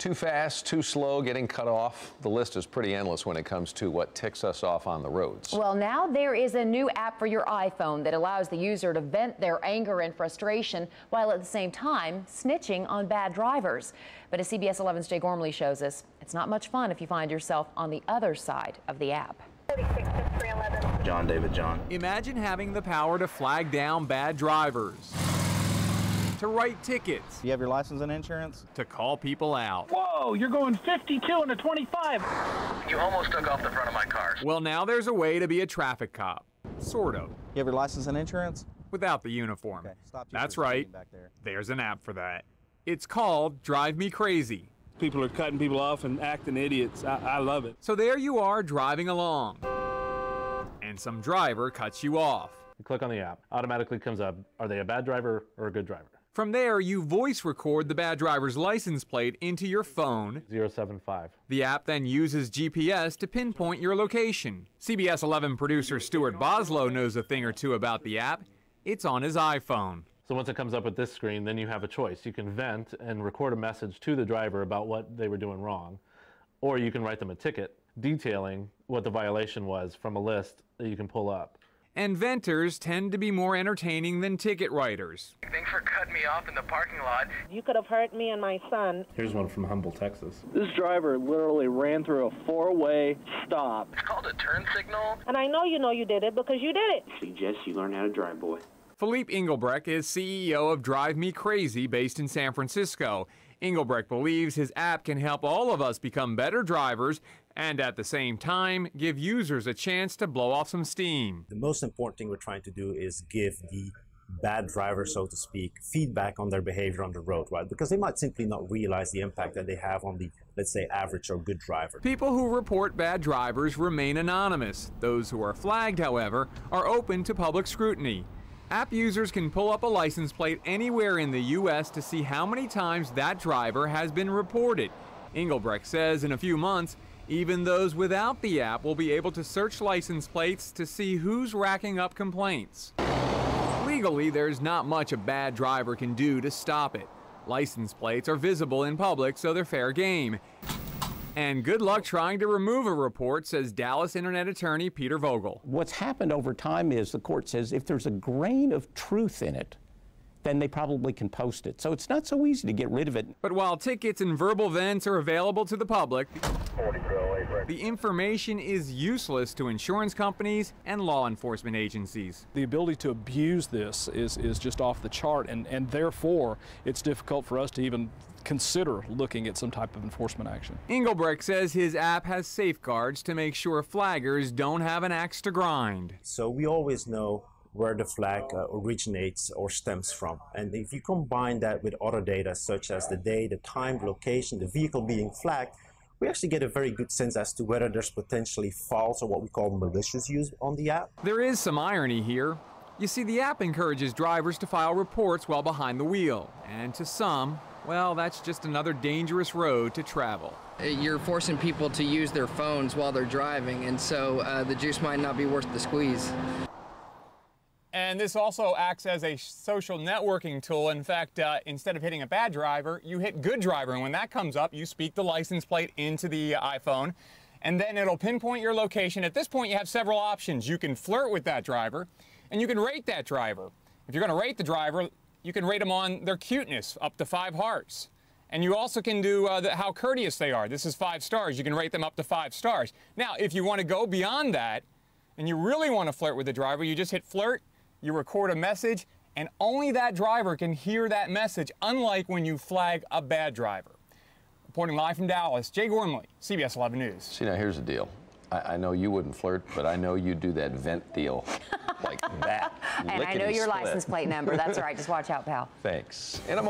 Too fast, too slow, getting cut off. The list is pretty endless when it comes to what ticks us off on the roads. Well, now there is a new app for your iPhone that allows the user to vent their anger and frustration while at the same time snitching on bad drivers. But as CBS 11's Jay Gormley shows us, it's not much fun if you find yourself on the other side of the app. John David John. Imagine having the power to flag down bad drivers, to write tickets. Do you have your license and insurance? To call people out. Whoa, you're going 52 and a 25. You almost took off the front of my car. Well, now there's a way to be a traffic cop. Sort of. You have your license and insurance? Without the uniform. Okay, stop you. That's right. Back there. There's an app for that. It's called DriveMeCrazy. People are cutting people off and acting idiots. I love it. So there you are driving along, and some driver cuts you off. You click on the app, automatically comes up, are they a bad driver or a good driver? From there, you voice record the bad driver's license plate into your phone. 075. The app then uses GPS to pinpoint your location. CBS 11 producer Stuart Boslow knows a thing or two about the app. It's on his iPhone. So once it comes up with this screen, then you have a choice. You can vent and record a message to the driver about what they were doing wrong, or you can write them a ticket detailing what the violation was from a list that you can pull up. And venters tend to be more entertaining than ticket writers. Thanks for cutting me off in the parking lot. You could have hurt me and my son. Here's one from Humble, Texas. This driver literally ran through a four-way stop. It's called a turn signal. And I know you did it because you did it. Suggest you learn how to drive, boy. Philippe Engelbrecht is CEO of DriveMeCrazy based in San Francisco. Engelbrecht believes his app can help all of us become better drivers and at the same time give users a chance to blow off some steam. The most important thing we're trying to do is give the bad driver, so to speak, feedback on their behavior on the road, right? Because they might simply not realize the impact that they have on the, let's say, average or good driver. People who report bad drivers remain anonymous. Those who are flagged, however, are open to public scrutiny. App users can pull up a license plate anywhere in the U.S. to see how many times that driver has been reported. Engelbrecht says in a few months, even those without the app will be able to search license plates to see who's racking up complaints. Legally, there's not much a bad driver can do to stop it. License plates are visible in public, so they're fair game. And good luck trying to remove a report, says Dallas Internet attorney Peter Vogel. What's happened over time is the court says if there's a grain of truth in it, then they probably can post it. So it's not so easy to get rid of it. But while tickets and verbal vents are available to the public, the information is useless to insurance companies and law enforcement agencies. The ability to abuse this is just off the chart, and therefore it's difficult for us to even consider looking at some type of enforcement action. Engelbrecht says his app has safeguards to make sure flaggers don't have an axe to grind. So we always know where the flag originates or stems from. And if you combine that with other data such as the day, the time, the location, the vehicle being flagged, we actually get a very good sense as to whether there's potentially false or what we call malicious use on the app. There is some irony here. You see, the app encourages drivers to file reports while behind the wheel. And to some, well, that's just another dangerous road to travel. You're forcing people to use their phones while they're driving, and so the juice might not be worth the squeeze. And this also acts as a social networking tool. In fact, instead of hitting a bad driver, you hit good driver. And when that comes up, you speak the license plate into the iPhone, and then it'll pinpoint your location. At this point, you have several options. You can flirt with that driver, and you can rate that driver. If you're going to rate the driver, you can rate them on their cuteness, up to 5 hearts. And you also can do how courteous they are. This is 5 stars. You can rate them up to 5 stars. Now, if you want to go beyond that, and you really want to flirt with the driver, you just hit flirt, you record a message, and only that driver can hear that message, unlike when you flag a bad driver. Reporting live from Dallas, Jay Gormley, CBS 11 News. See, now here's the deal. I know you wouldn't flirt, but I know you do that vent deal like that. And I know your license plate number. That's right. Just watch out, pal. Thanks. In a moment.